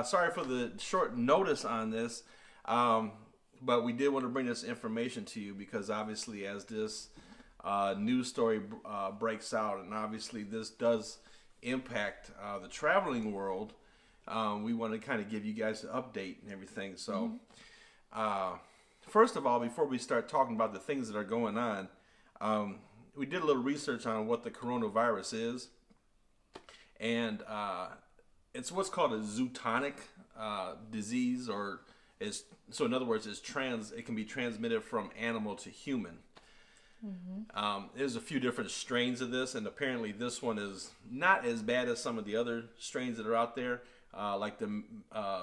Sorry for the short notice on this, but we did want to bring this information to you because obviously as this news story breaks out, and obviously this does impact the traveling world, we want to kind of give you guys an update and everything. So first of all, before we start talking about the things that are going on, we did a little research on what the coronavirus is, and it's what's called a zoonotic disease, so in other words, it can be transmitted from animal to human. There's a few different strains of this, and apparently this one is not as bad as some of the other strains that are out there, like the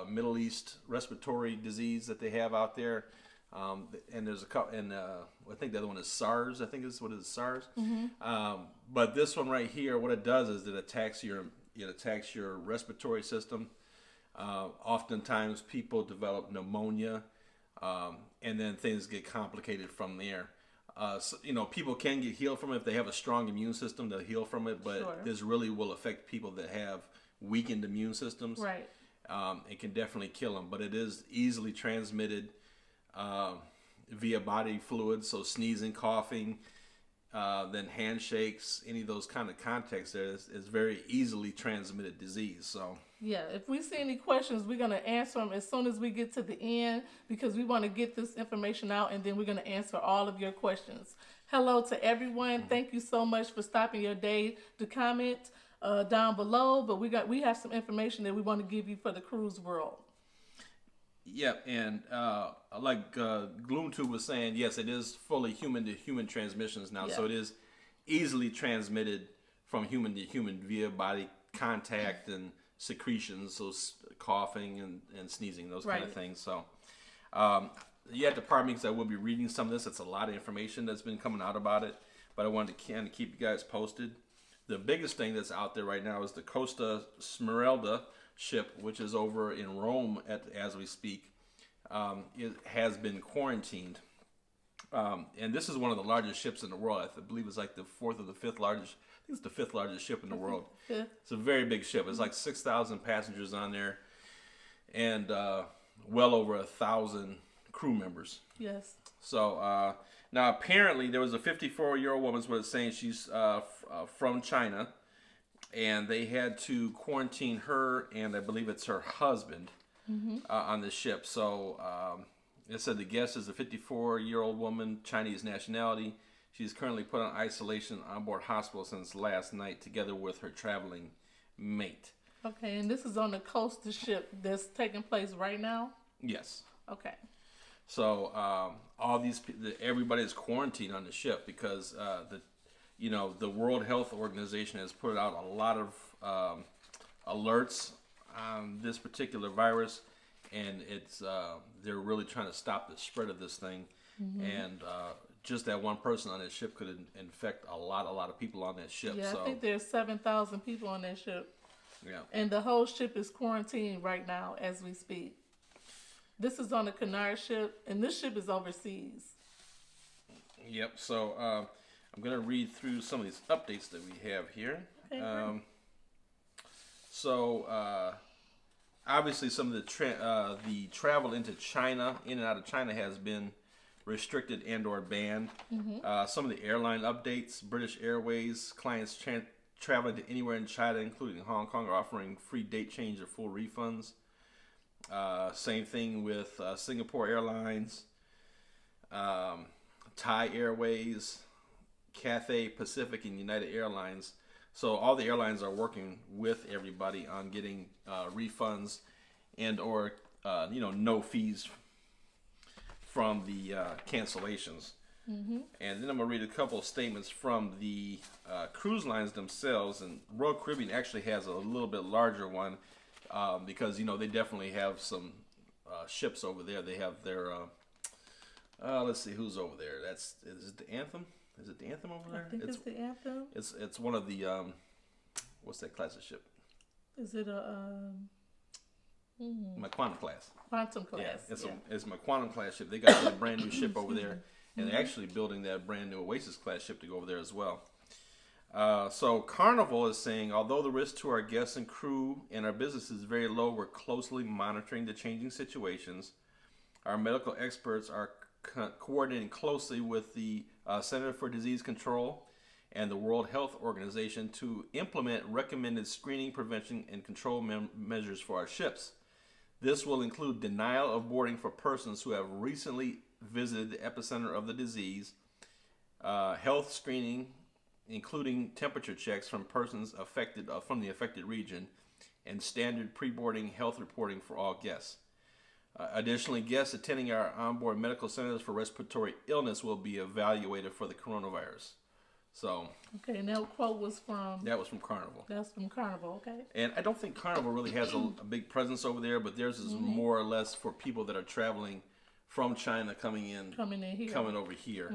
Middle East respiratory disease that they have out there. And there's a couple, and I think the other one is SARS. I think is what it is, SARS. But this one right here, what it does is it attacks your respiratory system. Oftentimes people develop pneumonia, and then things get complicated from there. So, people can get healed from it if they have a strong immune system. They'll heal from it, but this really will affect people that have weakened immune systems. Right. It can definitely kill them, but it is easily transmitted via body fluids, so sneezing, coughing, then handshakes, any of those kind of contacts there is very easily transmitted disease. So yeah, if we see any questions, we're going to answer them as soon as we get to the end, because we want to get this information out, and then we're going to answer all of your questions. Hello to everyone. Thank you so much for stopping your day to comment down below, but we have some information that we want to give you for the cruise world. Yeah, and like GloomTube was saying, yes, it is fully human-to-human transmissions now, so it is easily transmitted from human to human via body contact and secretions, so coughing and sneezing, those kind of things. So you have to pardon me because I will be reading some of this. It's a lot of information that's been coming out about it, but I wanted to kind of keep you guys posted. The biggest thing that's out there right now is the Costa Smeralda ship, which is over in Rome as we speak. It has been quarantined, and this is one of the largest ships in the world. I believe it's like the fourth or the fifth largest. I think it's the fifth largest ship in the world. It's a very big ship. It's like 6,000 passengers on there, and well over 1,000 crew members. Yes. So now apparently there was a 54-year-old woman, what it's saying, she's from China. And they had to quarantine her, and I believe it's her husband on the ship. So it said the guest is a 54-year-old woman, Chinese nationality. She's currently put on isolation on board hospital since last night, together with her traveling mate. Okay, and this is on the Costa ship that's taking place right now? Yes. Okay. So everybody is quarantined on the ship because the World Health Organization has put out a lot of alerts on this particular virus, and they're really trying to stop the spread of this thing. And just that one person on that ship could infect a lot of people on that ship. Yeah, so, I think there's 7,000 people on that ship. Yeah. And the whole ship is quarantined right now as we speak. This is on the Canary ship, and this ship is overseas. Yep. So I'm going to read through some of these updates that we have here. Okay, Obviously, some of the travel into China, in and out of China, has been restricted and/or banned. Some of the airline updates: British Airways clients traveling to anywhere in China, including Hong Kong, are offering free date change or full refunds. Same thing with Singapore Airlines, Thai Airways, Cathay Pacific, and United Airlines. So all the airlines are working with everybody on getting refunds and/or no fees from the cancellations. And then I'm gonna read a couple of statements from the cruise lines themselves. And Royal Caribbean actually has a little bit larger one because they definitely have some ships over there. They have their let's see who's over there. Is it the Anthem? Is it the Anthem over there? I think it's the Anthem. It's one of the what's that class of ship? Is it a My Quantum class. Quantum class? Yeah, it's my Quantum class ship. They got that brand new ship over there, and they're actually building that brand new Oasis class ship to go over there as well. So Carnival is saying, although the risk to our guests and crew and our business is very low, we're closely monitoring the changing situations. Our medical experts are coordinating closely with the Center for Disease Control and the World Health Organization to implement recommended screening, prevention, and control measures for our ships. This will include denial of boarding for persons who have recently visited the epicenter of the disease, health screening, including temperature checks from persons affected from the affected region, and standard pre-boarding health reporting for all guests. Additionally, guests attending our onboard medical centers for respiratory illness will be evaluated for the coronavirus. So, okay, and that quote was from? That was from Carnival. That's from Carnival, okay. And I don't think Carnival really has a big presence over there, but theirs is more or less for people that are traveling from China coming over here.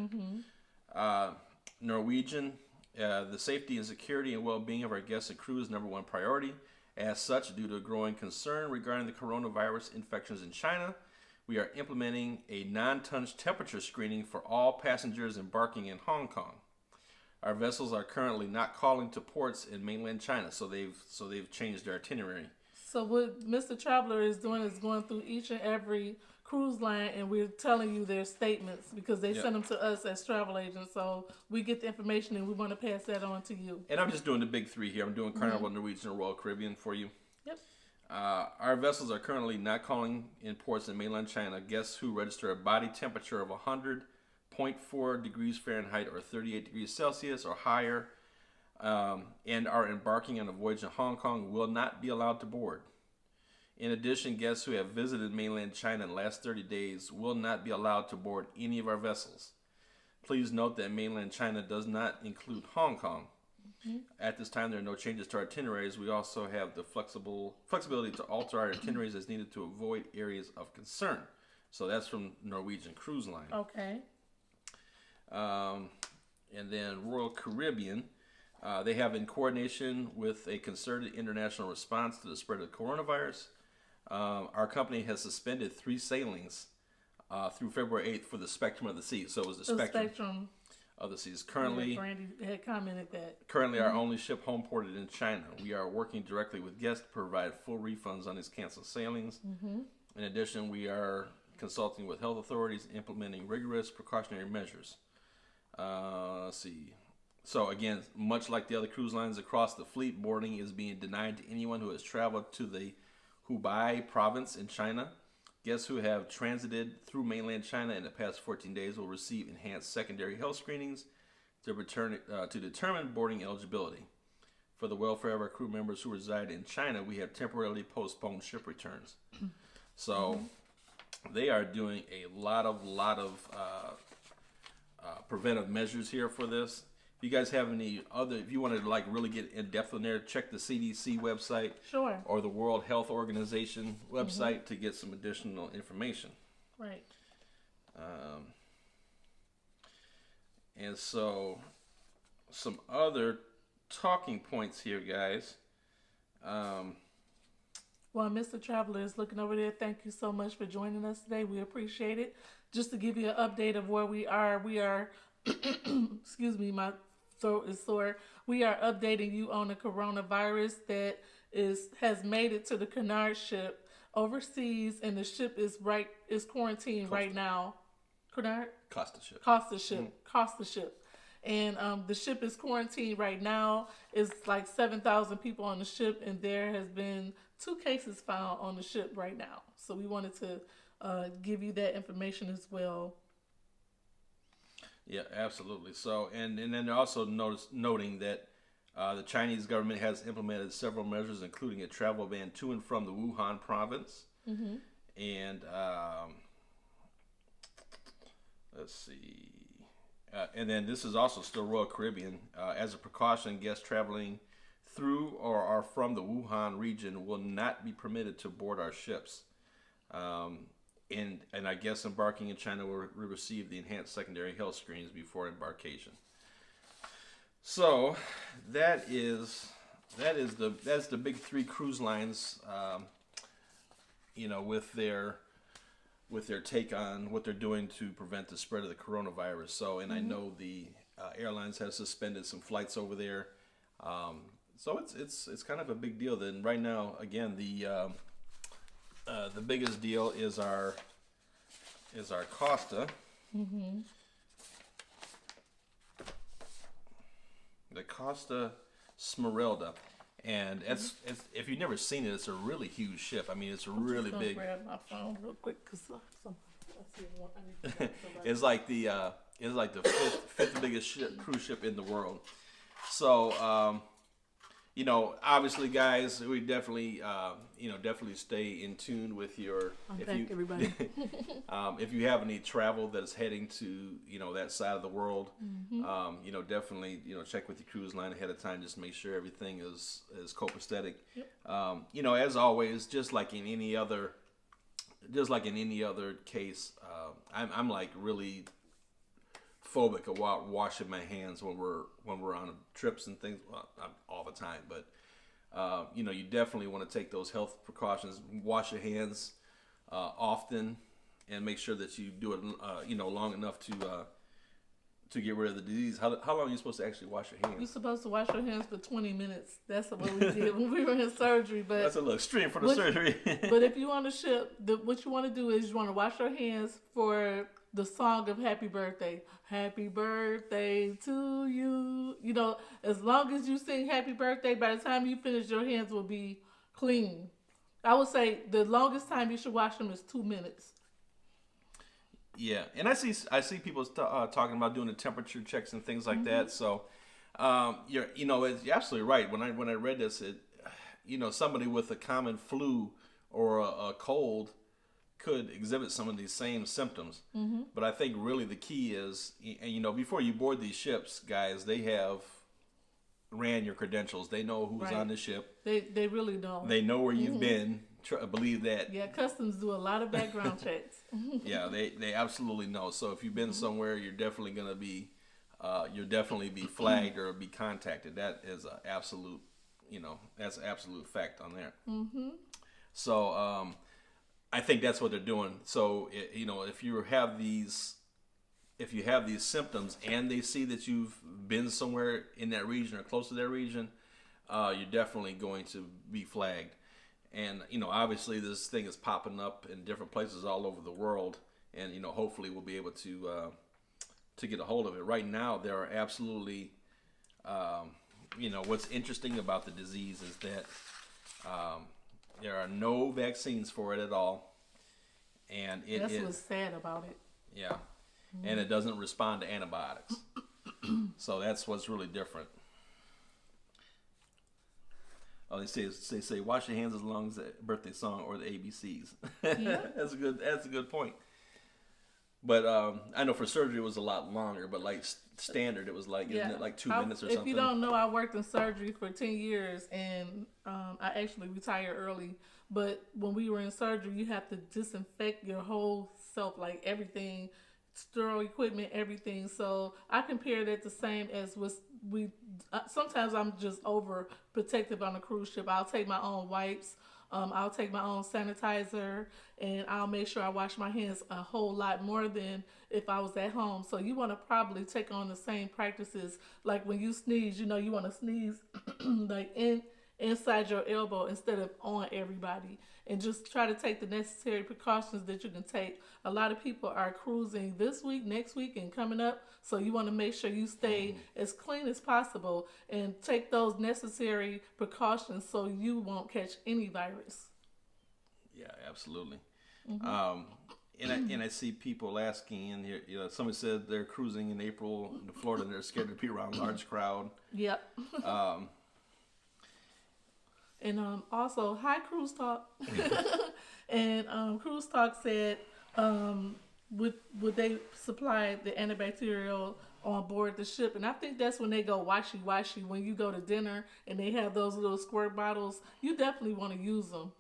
Norwegian, the safety and security and well-being of our guests and crew is number one priority. As such, due to a growing concern regarding the coronavirus infections in China, we are implementing a non-touch temperature screening for all passengers embarking in Hong Kong. Our vessels are currently not calling to ports in mainland China, so they've changed their itinerary. So what Mr. Traveler is doing is going through each and every cruise line, and we're telling you their statements because they send them to us as travel agents. So we get the information, and we want to pass that on to you. And I'm just doing the big three here. I'm doing Carnival, Norwegian, and Royal Caribbean for you. Yep. Our vessels are currently not calling in ports in mainland China. Guests who register a body temperature of 100.4 degrees Fahrenheit or 38 degrees Celsius or higher and are embarking on a voyage in Hong Kong will not be allowed to board. In addition, guests who have visited mainland China in the last 30 days will not be allowed to board any of our vessels. Please note that mainland China does not include Hong Kong. At this time, there are no changes to our itineraries. We also have the flexibility to alter our itineraries as needed to avoid areas of concern. So that's from Norwegian Cruise Line. Okay. And then Royal Caribbean, they have in coordination with a concerted international response to the spread of the coronavirus. Our company has suspended 3 sailings through February 8th for the spectrum of the sea. So it was the spectrum of the seas. Currently, Randy had commented that. Currently, our only ship home ported in China. We are working directly with guests to provide full refunds on these canceled sailings. In addition, we are consulting with health authorities, implementing rigorous precautionary measures. Let's see. So again, much like the other cruise lines across the fleet, boarding is being denied to anyone who has traveled to the Hubei province in China. Guests who have transited through mainland China in the past 14 days will receive enhanced secondary health screenings to determine boarding eligibility. For the welfare of our crew members who reside in China, we have temporarily postponed ship returns. So they are doing a lot of preventive measures here for this. If you guys have any other, if you want to like really get in depth on there, check the CDC website, Sure. or the World Health Organization website to get some additional information. Right. And so, some other talking points here, guys. Well, Mr. Traveler is looking over there. Thank you so much for joining us today. We appreciate it. Just to give you an update of where we are, excuse me, my throat is sore. We are updating you on the coronavirus that has made it to the Cunard ship overseas, and the ship is quarantined right now. Cunard? Costa Ship. Costa Ship. And the ship is quarantined right now. It's like 7,000 people on the ship, and there has been 2 cases found on the ship right now. So we wanted to give you that information as well. Yeah, absolutely. So, and then they're also noting that the Chinese government has implemented several measures, including a travel ban to and from the Wuhan province. And let's see. And then this is also still Royal Caribbean. As a precaution, guests traveling through or are from the Wuhan region will not be permitted to board our ships. And I guess embarking in China will receive the enhanced secondary health screenings before embarkation. So that's the big 3 cruise lines, with their take on what they're doing to prevent the spread of the coronavirus. So, and I know the airlines have suspended some flights over there. So it's kind of a big deal. Then right now, again, the biggest deal is our Costa. Mm-hmm. The Costa Smeralda, and it's if you've never seen it, it's a really huge ship. I mean, it's really big. Grab my phone real quick because It's like the fifth biggest cruise ship in the world. So obviously, guys, we definitely definitely stay in tune with your. Everybody. If you have any travel that is heading to that side of the world, definitely check with your cruise line ahead of time. Just make sure everything is copacetic. Yep. As always, just like in any other case, I'm like really phobic about washing my hands when we're on trips and things. Well, not all the time, but you definitely want to take those health precautions. Wash your hands often, and make sure that you do it long enough to get rid of the disease. How long are you supposed to actually wash your hands? You're supposed to wash your hands for 20 minutes. That's what we did when we were in surgery. But that's a little extreme for the surgery. But if you on a ship, what you want to do is you want to wash your hands for the song of happy birthday. Happy birthday to you. As long as you sing happy birthday, by the time you finish, your hands will be clean. I would say the longest time you should wash them is 2 minutes. Yeah, and I see people talking about doing the temperature checks and things like that. So, you're absolutely right. When I read this, somebody with a common flu or a cold could exhibit some of these same symptoms. Mm-hmm. But I think really the key is, before you board these ships, guys, they have ran your credentials. They know who's on the ship. They really know. They know where you've been. Believe that. Yeah, customs do a lot of background checks. Yeah, they absolutely know. So if you've been somewhere, you're definitely gonna be, you'll definitely be flagged or be contacted. That is an absolute, that's an absolute fact on there. Mm-hmm. So I think that's what they're doing. So if you have these symptoms and they see that you've been somewhere in that region or close to that region, you're definitely going to be flagged. And obviously this thing is popping up in different places all over the world, and hopefully we'll be able to get a hold of it. Right now, there are absolutely, what's interesting about the disease is that there are no vaccines for it at all, and that's what's sad about it. Yeah, and it doesn't respond to antibiotics, so that's what's really different. Oh, they say wash your hands as long as the birthday song or the ABCs. Yeah. That's a good point. But I know for surgery it was a lot longer, but like standard it was like isn't it like 2 minutes or something? If you don't know, I worked in surgery for 10 years and I actually retired early. But when we were in surgery, you have to disinfect your whole self, like everything, sterile equipment, everything. So I compare that the same as sometimes I'm just over protective on a cruise ship. I'll take my own wipes. I'll take my own sanitizer, and I'll make sure I wash my hands a whole lot more than if I was at home. So you want to probably take on the same practices. Like when you sneeze, you want to sneeze like inside your elbow instead of on everybody, and just try to take the necessary precautions that you can take. A lot of people are cruising this week, next week, and coming up, so you want to make sure you stay as clean as possible and take those necessary precautions so you won't catch any virus. Yeah, absolutely. Mm-hmm. And I see people asking in here, somebody said they're cruising in April in Florida and they're scared to be around a large crowd. Yep. And also, hi, Cruise Talk. And Cruise Talk said, would they supply the antibacterial on board the ship? And I think that's when they go washy. When you go to dinner and they have those little squirt bottles, you definitely want to use them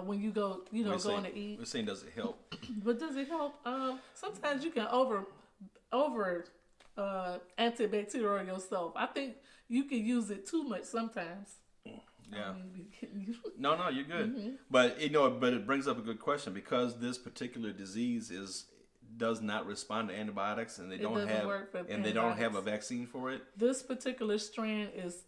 when you go, going to eat. We're saying, does it help? But does it help? Sometimes you can over antibacterial yourself. I think you can use it too much sometimes. Yeah. No, you're good. Mm-hmm. But it brings up a good question, because this particular disease is does not respond to antibiotics, and they It don't doesn't have work for and they don't have a antibiotics. vaccine for it. This particular strand is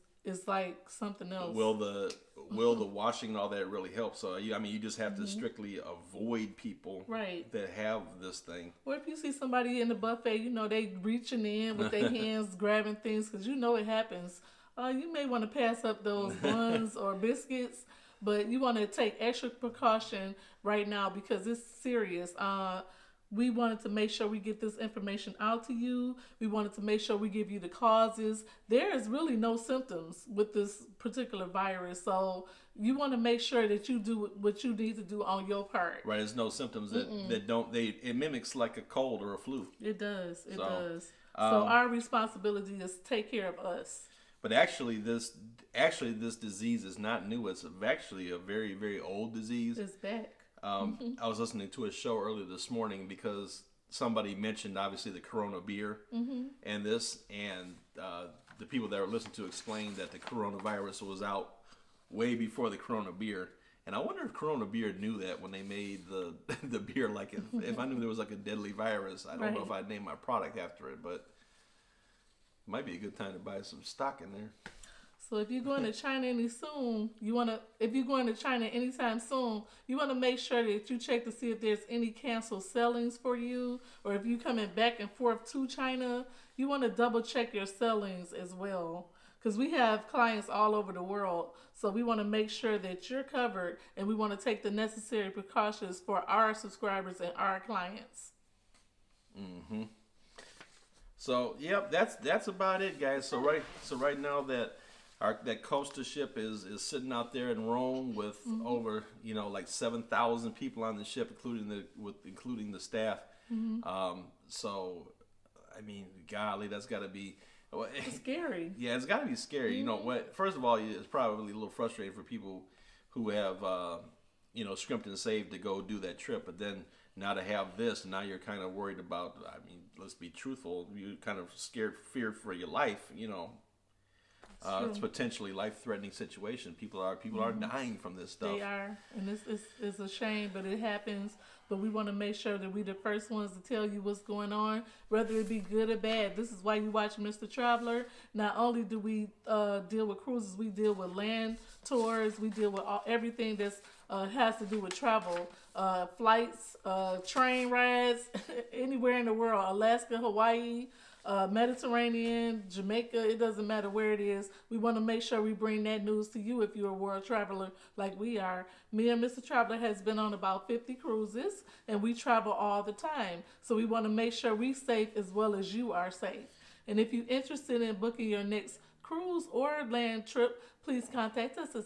like something else. Will the washing and all that really help? So you just have to strictly avoid people Right. that have this thing. Or if you see somebody in the buffet, they reaching in with their hands grabbing things because it happens. You may want to pass up those buns or biscuits, but you want to take extra precaution right now because it's serious. We wanted to make sure we get this information out to you. We wanted to make sure we give you the causes. There is really no symptoms with this particular virus, so you want to make sure that you do what you need to do on your part. Right, there's no symptoms it mimics like a cold or a flu. It does. It does. So our responsibility is to take care of us. But actually this disease is not new. It's actually a very, very old disease. It's back. I was listening to a show earlier this morning because somebody mentioned obviously the Corona beer and the people that were listening to explained that the coronavirus was out way before the Corona beer. And I wonder if Corona beer knew that when they made the beer. Like if I knew there was like a deadly virus, I don't know if I'd name my product after it, but it might be a good time to buy some stock in there. So if you're going to China if you're going to China anytime soon, you want to make sure that you check to see if there's any canceled sailings for you, or if you're coming back and forth to China, you want to double check your sailings as well. Because we have clients all over the world, so we want to make sure that you're covered, and we want to take the necessary precautions for our subscribers and our clients. Mm-hmm. So that's about it, guys. So right now that Costa ship is sitting out there in Rome with over like 7,000 people on the ship, including the staff. So I mean, golly, that's got to be it's scary. Yeah, it's got to be scary. You know what? First of all, it's probably a little frustrating for people who have scrimped and saved to go do that trip, but then now to have this, now you're kind of worried about. I mean, let's be truthful. You're kind of feared for your life. It's potentially life-threatening situation. People are dying from this stuff. They are, and it's a shame, but it happens. But we want to make sure that we're the first ones to tell you what's going on, whether it be good or bad. This is why you watch Mr. Traveler. Not only do we deal with cruises, we deal with land tours. We deal with everything that has to do with travel, flights, train rides, anywhere in the world, Alaska, Hawaii, Mediterranean, Jamaica, it doesn't matter where it is. We want to make sure we bring that news to you if you're a world traveler like we are. Me and Mr. Traveler has been on about 50 cruises, and we travel all the time. So we want to make sure we're safe as well as you are safe. And if you're interested in booking your next cruise or land trip, please contact us at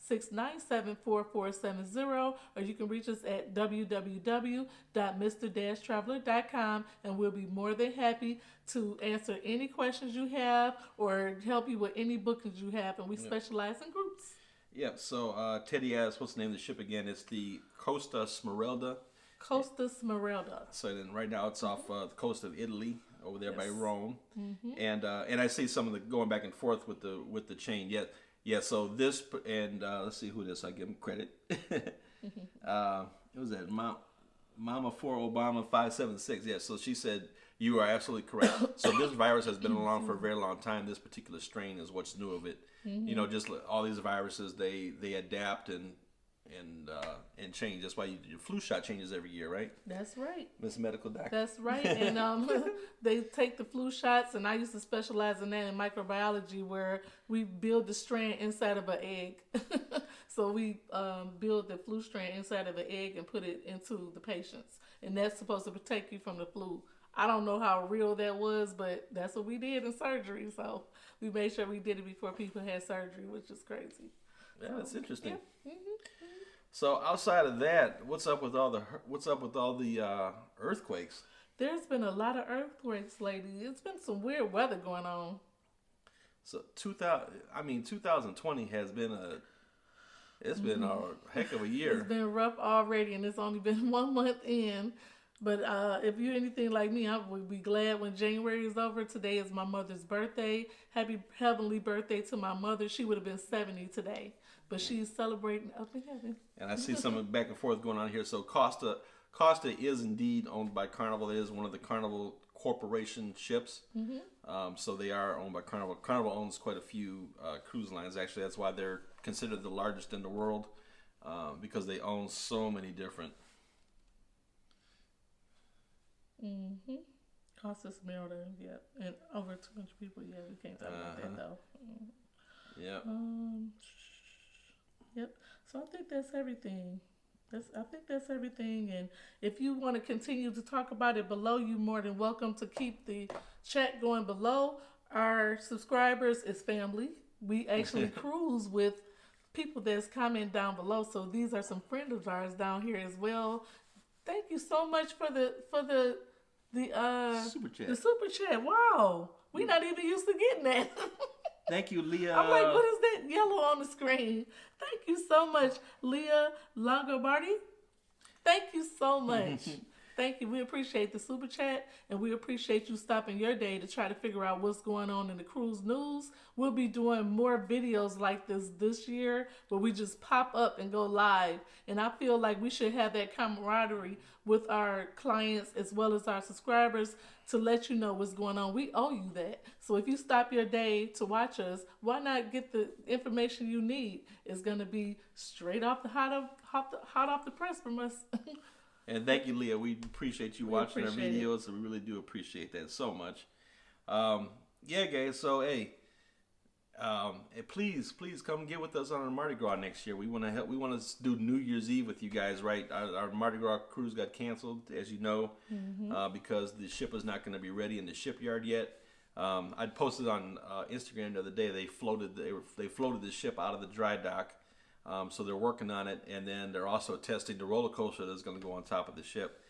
877-697-4470, or you can reach us at www.mr-traveler.com, and we'll be more than happy to answer any questions you have or help you with any bookings you have, and we specialize in groups. Yep, so Teddy asked, what's the name of the ship again? It's the Costa Smeralda. Costa Smeralda. So then right now it's off the coast of Italy, over there by Rome, and I see some of the going back and forth with the chain. Yeah. So this and let's see who this. I give him credit. It was that Mama for Obama 576. Yeah. So she said you are absolutely correct. So this virus has been around for a very long time. This particular strain is what's new of it. Just all these viruses, they adapt and change. That's why your flu shot changes every year, right? That's right. Miss Medical Doctor. That's right. And they take the flu shots, and I used to specialize in that in microbiology, where we build the strand inside of an egg. So we build the flu strand inside of an egg and put it into the patients, and that's supposed to protect you from the flu. I don't know how real that was, but that's what we did in surgery. So we made sure we did it before people had surgery, which is crazy. Yeah, that's interesting. Yeah. So outside of that, what's up with all the earthquakes? There's been a lot of earthquakes lately. It's been some weird weather going on. So 2020 has been a heck of a year. It's been rough already, and it's only been 1 month in. But if you're anything like me, I would be glad when January is over. Today is my mother's birthday. Happy heavenly birthday to my mother. She would have been 70 today, but she's celebrating up in heaven. And I see some back and forth going on here. So Costa Costa is indeed owned by Carnival. It is one of the Carnival Corporation ships. So they are owned by Carnival. Carnival owns quite a few cruise lines. Actually, that's why they're considered the largest in the world, because they own so many different. Costas Merrier, yep. And over 200 people, yeah, we can't talk about that though. Yeah. Yep. So I think that's everything. I think that's everything. And if you want to continue to talk about it below, you're more than welcome to keep the chat going below. Our subscribers is family. We actually cruise with people that's comment down below. So these are some friends of ours down here as well. Thank you so much for the super chat. The super chat. Wow. We're not even used to getting that. Thank you, Leah. I'm like, what is that yellow on the screen? Thank you so much, Leah Longobardi. Thank you so much. Thank you. We appreciate the super chat, and we appreciate you stopping your day to try to figure out what's going on in the cruise news. We'll be doing more videos like this year, where we just pop up and go live. And I feel like we should have that camaraderie with our clients as well as our subscribers to let you know what's going on. We owe you that. So if you stop your day to watch us, why not get the information you need? It's going to be straight off the hot off the press from us. And thank you, Leah. We appreciate you watching our videos. We really do appreciate that so much. Yeah, guys. So, hey, please come get with us on our Mardi Gras next year. We want to help. We want to do New Year's Eve with you guys, right? Our Mardi Gras cruise got canceled, as you know, because the ship is not going to be ready in the shipyard yet. I posted on Instagram the other day. They floated the ship out of the dry dock. So they're working on it, and then they're also testing the roller coaster that's going to go on top of the ship.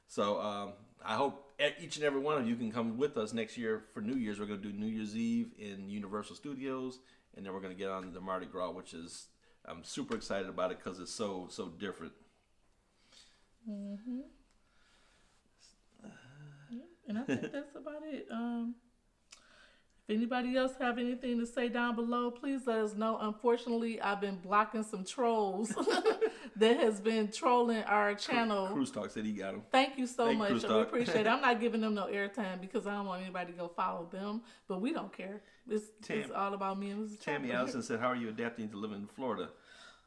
So I hope each and every one of you can come with us next year for New Year's. We're going to do New Year's Eve in Universal Studios, and then we're going to get on the Mardi Gras, which is I'm super excited about it because it's so different. And I think that's about it. If anybody else have anything to say down below, please let us know. Unfortunately, I've been blocking some trolls that has been trolling our channel. Cruise Talk said he got them. Thank you so much. We appreciate it. I'm not giving them no airtime because I don't want anybody to go follow them, but we don't care. It's all about me and Mrs. Tammy Allison said, how are you adapting to living in Florida?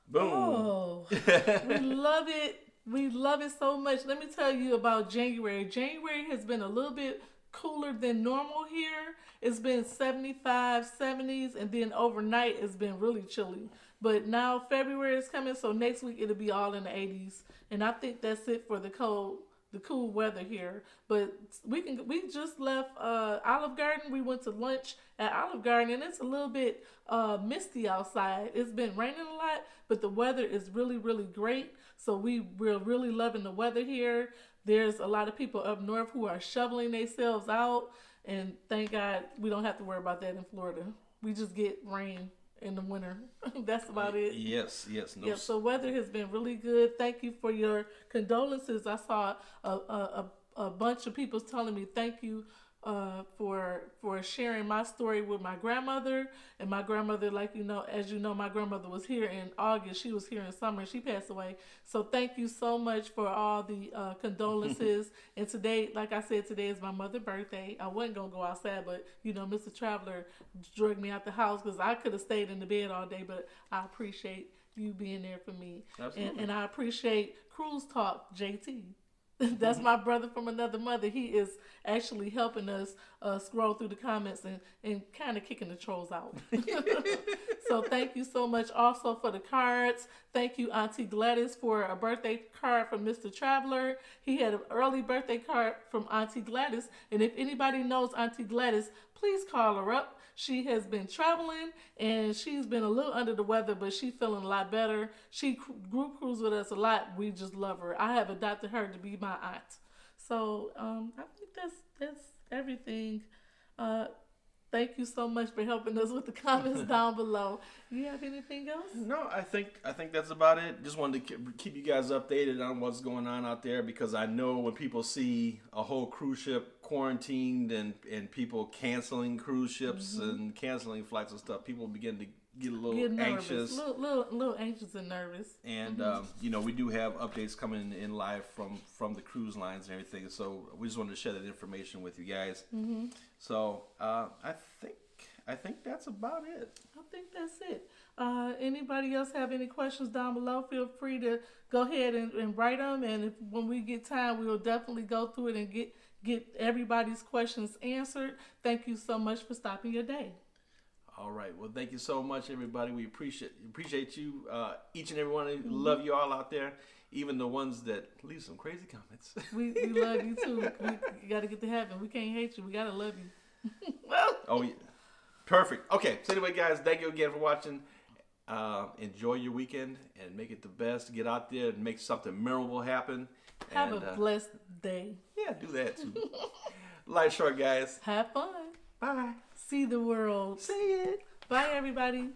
Boom. Oh, we love it. We love it so much. Let me tell you about January. January has been a little bit cooler than normal here. It's been 75, 70s, and then overnight it's been really chilly. But now February is coming, so next week it'll be all in the 80s. And I think that's it for the cool weather here. But we just left Olive Garden. We went to lunch at Olive Garden, and it's a little bit misty outside. It's been raining a lot, but the weather is really, really great. So we're really loving the weather here. There's a lot of people up north who are shoveling themselves out, and thank God we don't have to worry about that in Florida. We just get rain in the winter. That's about it. Yes. No. Yeah, so weather has been really good. Thank you for your condolences. I saw a bunch of people telling me thank you for sharing my story with my grandmother. And my grandmother, as you know, my grandmother was here in August. She was here in summer. She passed away. So thank you so much for all the condolences. And today, like I said, today is my mother's birthday. I wasn't going to go outside, but, Mr. Traveler dragged me out the house because I could have stayed in the bed all day, but I appreciate you being there for me. Absolutely. And I appreciate Cruise Talk, JT. That's my brother from another mother. He is actually helping us scroll through the comments and kind of kicking the trolls out. So thank you so much also for the cards. Thank you, Auntie Gladys, for a birthday card from Mr. Traveler. He had an early birthday card from Auntie Gladys. And if anybody knows Auntie Gladys, please call her up. She has been traveling, and she's been a little under the weather, but she's feeling a lot better. She group cruised with us a lot. We just love her. I have adopted her to be my aunt. So I think that's everything. Thank you so much for helping us with the comments down below. You have anything else? No, I think that's about it. Just wanted to keep you guys updated on what's going on out there, because I know when people see a whole cruise ship quarantined and people canceling cruise ships and canceling flights and stuff, people begin to get a little Get nervous, anxious. little anxious and nervous. And you know, we do have updates coming in live from the cruise lines and everything. So we just wanted to share that information with you guys. So I think that's about it. I think that's it. Anybody else have any questions down below? Feel free to go ahead and write them. And when we get time, we will definitely go through it and get everybody's questions answered. Thank you so much for stopping your day. All right. Well, thank you so much, everybody. We appreciate you, each and every one of you. Love you all out there, even the ones that leave some crazy comments. We love you too. We got to get to heaven. We can't hate you. We got to love you. Oh, yeah. Perfect. Okay. So anyway, guys, thank you again for watching. Enjoy your weekend and make it the best. Get out there and make something memorable happen. Have a blessed day. Yeah, do that too. Life short, guys. Have fun. Bye. See the world. See it. Bye, everybody.